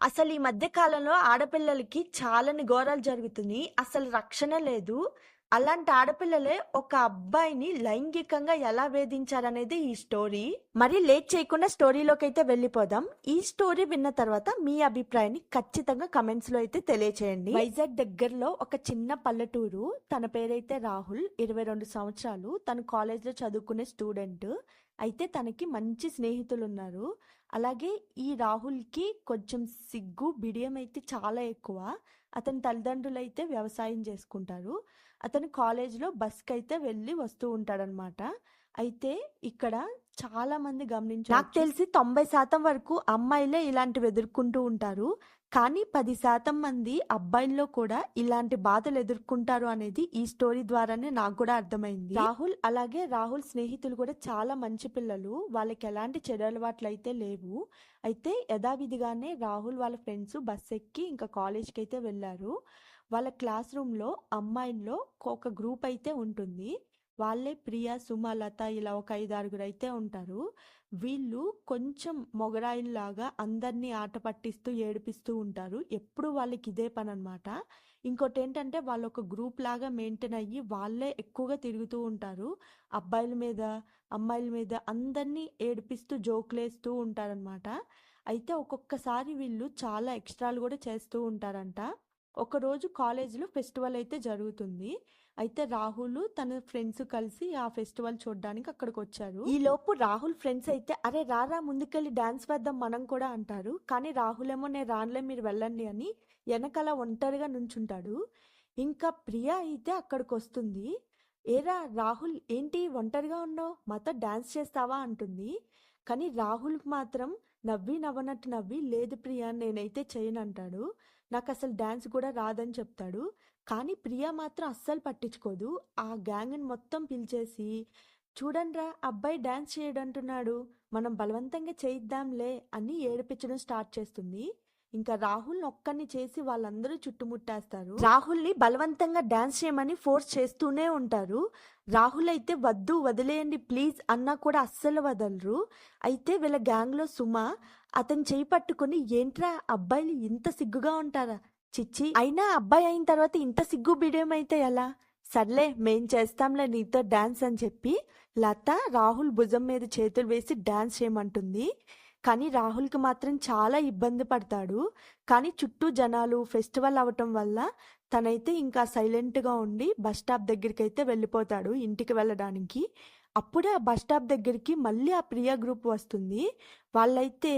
అసలు ఈ మధ్య కాలంలో ఆడపిల్లలకి చాలాని ఘోరాలు జరుగుతున్నాయి. అసలు రక్షణ లేదు. అలాంటి ఆడపిల్లలే ఒక అబ్బాయిని లైంగికంగా ఎలా వేధించారనేది ఈ స్టోరీ. మరి లేట్ చేయకుండా స్టోరీలోకైతే వెళ్ళిపోదాం. ఈ స్టోరీ విన్న తర్వాత మీ అభిప్రాయాన్ని ఖచ్చితంగా కమెంట్స్‌లో అయితే తెలియచేయండి. వైజాగ్ దగ్గరలో ఒక చిన్న పల్లెటూరు. తన పేరైతే రాహుల్. 22 సంవత్సరాలు. తను కాలేజ్‌లో చదువుకునే స్టూడెంట్. అయితే తనకి మంచి స్నేహితులున్నారు. అలాగే ఈ రాహుల్‌కి కొంచెం సిగ్గు, బిడియం అయితే చాలా ఎక్కువ. అతని తల్లిదండ్రులైతే వ్యవసాయం చేసుకుంటారు. అతను కాలేజ్‌లో బస్‌కైతే వెళ్ళి వస్తూ ఉంటాడనమాట. అయితే ఇక్కడ చాలామంది నాకు తెలిసి 90% వరకు అమ్మాయిలే ఇలాంటివి ఎదుర్కొంటూ ఉంటారు. కానీ 10% మంది అబ్బాయిల్లో కూడా ఇలాంటి బాధలు ఎదుర్కొంటారు అనేది ఈ స్టోరీ ద్వారానే నాకు కూడా అర్థమైంది. రాహుల్ అలాగే రాహుల్ స్నేహితులు కూడా చాలా మంచి పిల్లలు. వాళ్ళకి ఎలాంటి చెడు అలవాట్లు అయితే లేవు. అయితే యథావిధిగానే రాహుల్ వాళ్ళ ఫ్రెండ్స్ బస్ ఎక్కి ఇంకా కాలేజ్కి అయితే వెళ్ళారు. వాళ్ళ క్లాస్ రూమ్లో అమ్మాయిల్లో ఒక గ్రూప్ అయితే ఉంటుంది. వాళ్ళే ప్రియ, సుమ, లత ఇలా ఒక 5, 6 అయితే ఉంటారు. వీళ్ళు కొంచెం మొగరాయిల్లాగా అందరినీ ఆట పట్టిస్తూ, ఏడిపిస్తూ ఉంటారు. ఎప్పుడు వాళ్ళకి ఇదే పననమాట. ఇంకోటేంటంటే వాళ్ళొక గ్రూప్ లాగా మెయింటైన్ అయ్యి వాళ్ళే ఎక్కువగా తిరుగుతూ ఉంటారు. అబ్బాయిల మీద, అమ్మాయిల మీద అందరినీ ఏడిపిస్తూ, జోకులేస్తూ ఉంటారనమాట. అయితే ఒక్కొక్కసారి వీళ్ళు చాలా ఎక్స్ట్రాలు కూడా చేస్తూ ఉంటారంట. ఒకరోజు కాలేజీలో ఫెస్టివల్ అయితే జరుగుతుంది. అయితే రాహుల్ తన ఫ్రెండ్స్ కలిసి ఆ ఫెస్టివల్ చూడడానికి అక్కడికి వచ్చారు. ఈ లోపు రాహుల్ ఫ్రెండ్స్ అయితే అరే రారా ముందుకెళ్ళి డాన్స్ వేద్దాం మనం కూడా అంటారు. కానీ రాహుల్ ఏమో నేను రానులే మీరు వెళ్ళండి అని వెనకాల ఒంటరిగా నుంచుంటాడు. ఇంకా ప్రియా అయితే అక్కడికి వస్తుంది. ఏరా రాహుల్ ఏంటి ఒంటరిగా ఉన్నావు మాతో డాన్స్ చేస్తావా అంటుంది. కానీ రాహుల్కి మాత్రం నవ్వి నవ్వనట్టు నవ్వి లేదు ప్రియా నేనైతే చేయనంటాడు. నాకు అసలు డాన్స్ కూడా రాదని చెప్తాడు. కానీ ప్రియా మాత్రం అస్సలు పట్టించుకోదు. ఆ గ్యాంగ్‌ని మొత్తం పిలిచేసి, చూడండ్రా అబ్బాయి డాన్స్ చేయడంటున్నాడు. మనం బలవంతంగా చేయిద్దాంలే అని ఏడిపించడం స్టార్ట్ చేస్తుంది. ఇంకా రాహుల్‌ని ఒక్కడిని చేసి వాళ్ళందరూ చుట్టుముట్టేస్తారు. రాహుల్‌ని బలవంతంగా డాన్స్ చేయమని ఫోర్స్ చేస్తూనే ఉంటారు. రాహుల్ అయితే వద్దు వదిలేయండి ప్లీజ్ అన్నా కూడా అస్సలు వదలరు. అయితే వీళ్ళ గ్యాంగ్‌లో సుమ అతని చేయి పట్టుకొని ఏంట్రా అబ్బాయిలు ఇంత సిగ్గుగా ఉంటారా? చిచ్చి అయినా అబ్బాయి అయిన తర్వాత ఇంత సిగ్గు బిడియం అయితే ఎలా? సర్లే మేం చేస్తాంలే నీతో డాన్స్ అని చెప్పి లత రాహుల్ భుజం మీద చేతులు వేసి డాన్స్ చేయమంటుంది. కానీ రాహుల్కి మాత్రం చాలా ఇబ్బంది పడతాడు. కానీ చుట్టూ జనాలు ఫెస్టివల్ అవటం వల్ల తనైతే ఇంకా సైలెంట్గా ఉండి బస్ స్టాప్ దగ్గరికి అయితే వెళ్ళిపోతాడు ఇంటికి వెళ్ళడానికి. అప్పుడే ఆ బస్ స్టాప్ దగ్గరికి మళ్ళీ ఆ ప్రియా గ్రూప్ వస్తుంది. వాళ్ళైతే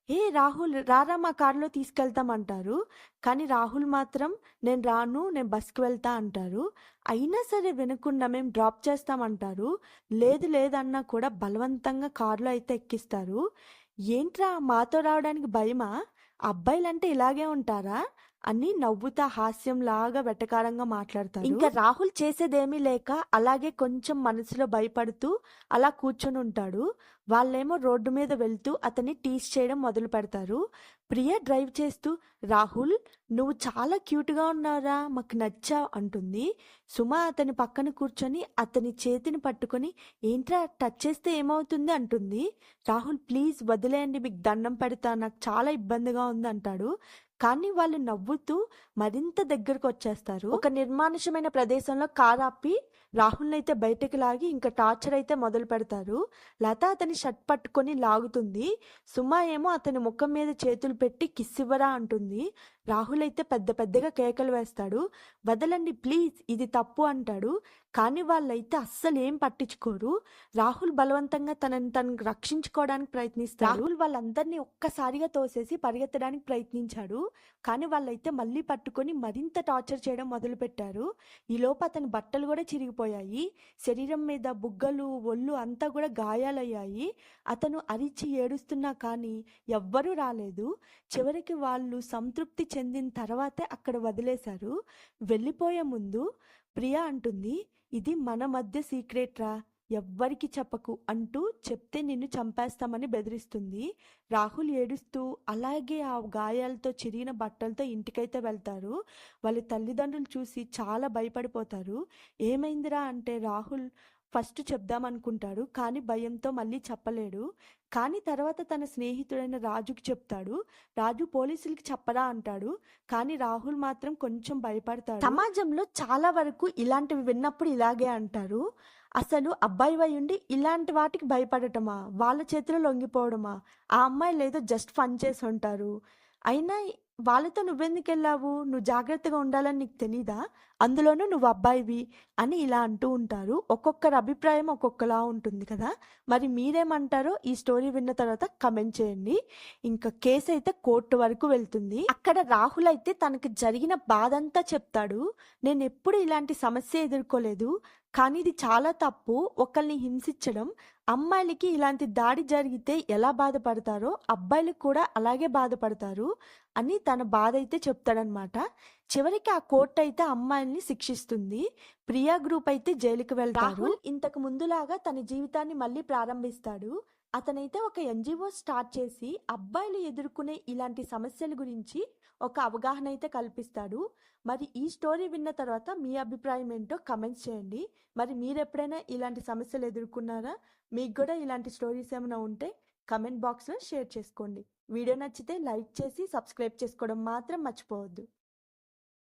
ఏ రాహుల్ రారా మా కారులో తీసుకెళ్తామంటారు. కానీ రాహుల్ మాత్రం నేను రాను నేను బస్కి వెళ్తా అంటారు. అయినా సరే వినకుండా మేము డ్రాప్ చేస్తామంటారు. లేదు లేదన్నా కూడా బలవంతంగా కారులో అయితే ఎక్కిస్తారు. ఏంట్రా మాతో రావడానికి భయమా? అబ్బాయిలంటే ఇలాగే ఉంటారా? అని నవ్వుతా హాస్యంలాగా వెటకారంగా మాట్లాడతారు. ఇంకా రాహుల్ చేసేదేమీ లేక అలాగే కొంచెం మనసులో భయపడుతూ అలా కూర్చొని ఉంటాడు. వాళ్ళేమో రోడ్డు మీద వెళ్తూ అతన్ని టీజ్ చేయడం మొదలు పెడతారు. ప్రియ డ్రైవ్ చేస్తూ రాహుల్ నువ్వు చాలా క్యూట్గా ఉన్నావురా మాకు నచ్చావు అంటుంది. సుమ అతని పక్కన కూర్చొని అతని చేతిని పట్టుకొని ఏంట్రా టచ్ చేస్తే ఏమవుతుంది అంటుంది. రాహుల్ ప్లీజ్ వదిలేయండి మీకు దండం పెడతా నాకు చాలా ఇబ్బందిగా ఉంది అంటాడు. కానీ వాళ్ళు నవ్వుతూ మరింత దగ్గరకు వచ్చేస్తారు. ఒక నిర్మానుషమైన ప్రదేశంలో కారు ఆపి రాహుల్ని అయితే బయటకు లాగి ఇంకా టార్చర్ అయితే మొదలు పెడతారు. లత అతని షర్ట్ పట్టుకొని లాగుతుంది. సుమ ఏమో అతని ముఖం మీద చేతులు పెట్టి కిస్ ఇవ్వరా అంటుంది. రాహుల్ అయితే పెద్ద పెద్దగా కేకలు వేస్తాడు. వదలండి ప్లీజ్ ఇది తప్పు అంటాడు. కానీ వాళ్ళైతే అస్సలు ఏం పట్టించుకోరు. రాహుల్ బలవంతంగా తనని తను రక్షించుకోవడానికి ప్రయత్నిస్తాడు. రాహుల్ వాళ్ళందరినీ ఒక్కసారిగా తోసేసి పరిగెత్తడానికి ప్రయత్నించాడు. కానీ వాళ్ళైతే మళ్ళీ పట్టుకొని మరింత టార్చర్ చేయడం మొదలుపెట్టారు. ఈలోపు అతని బట్టలు కూడా చిరిగిపోయాయి. శరీరం మీద బుగ్గలు ఒళ్ళు అంతా కూడా గాయాలయ్యాయి. అతను అరిచి ఏడుస్తున్నా కానీ ఎవ్వరూ రాలేదు. చివరికి వాళ్ళు సంతృప్తి చెందిన తర్వాతే అక్కడ వదిలేశారు. వెళ్ళిపోయే ముందు ప్రియా అంటుంది ఇది మన మధ్య సీక్రెట్ రా ఎవ్వరికి చెప్పకు అంటూ చెప్తే నిన్ను చంపేస్తామని బెదిరిస్తుంది. రాహుల్ ఏడుస్తూ అలాగే ఆ గాయాలతో చిరిగిన బట్టలతో ఇంటికైతే వెళ్తారు. వాళ్ళ తల్లిదండ్రులు చూసి చాలా భయపడిపోతారు. ఏమైందిరా అంటే రాహుల్ ఫస్ట్ చెప్దామనుకుంటాడు. కానీ భయంతో మళ్ళీ చెప్పలేడు. కానీ తర్వాత తన స్నేహితుడైన రాజుకి చెప్తాడు. రాజు పోలీసులకి చెప్పరా అంటాడు. కానీ రాహుల్ మాత్రం కొంచెం భయపడతాడు. సమాజంలో చాలా వరకు ఇలాంటివి విన్నప్పుడు ఇలాగే అంటారు. అసలు అబ్బాయివై ఉండి ఇలాంటి వాటికి భయపడటమా? వాళ్ళ చేతిలో లొంగిపోవడమా? ఆ అమ్మాయిలేదో జస్ట్ ఫన్ చేసి ఉంటారు. అయినా వాళ్ళతో నువ్వెందుకెళ్ళావు? నువ్వు జాగ్రత్తగా ఉండాలని నీకు తెలీదా? అందులోనూ నువ్వు అబ్బాయివి అని ఇలా అంటూ ఉంటారు. ఒక్కొక్కరి అభిప్రాయం ఒక్కొక్కలా ఉంటుంది కదా! మరి మీరేమంటారో ఈ స్టోరీ విన్న తర్వాత కమెంట్ చేయండి. ఇంకా కేసు అయితే కోర్టు వరకు వెళ్తుంది. అక్కడ రాహుల్ అయితే తనకి జరిగిన బాధంతా చెప్తాడు. నేనెప్పుడు ఇలాంటి సమస్య ఎదుర్కోలేదు. కానీ ఇది చాలా తప్పు. ఒకళ్ళని హింసించడం. అమ్మాయిలకి ఇలాంటి దాడి జరిగితే ఎలా బాధపడతారో అబ్బాయిలు కూడా అలాగే బాధపడతారు అని తన బాధ అయితే చెప్తాడనమాట. చివరికి ఆ కోర్టు అయితే అమ్మాయిల్ని శిక్షిస్తుంది. ప్రియా గ్రూప్ అయితే జైలుకి వెళ్తారు. రాహుల్ ఇంతకు ముందులాగా తన జీవితాన్ని మళ్ళీ ప్రారంభిస్తాడు. అతనైతే ఒక ఎన్జిఓ స్టార్ట్ చేసి అబ్బాయిలు ఎదుర్కొనే ఇలాంటి సమస్యల గురించి ఒక అవగాహన అయితే కల్పిస్తాడు. మరి ఈ స్టోరీ విన్న తర్వాత మీ అభిప్రాయం ఏంటో కమెంట్స్ చేయండి. మరి మీరు ఎప్పుడైనా ఇలాంటి సమస్యలు ఎదుర్కొన్నారా? మీకు కూడా ఇలాంటి స్టోరీస్ ఏమైనా ఉంటే కమెంట్ బాక్స్లో షేర్ చేసుకోండి. వీడియో నచ్చితే లైక్ చేసి సబ్స్క్రైబ్ చేసుకోవడం మాత్రం మర్చిపోవద్దు.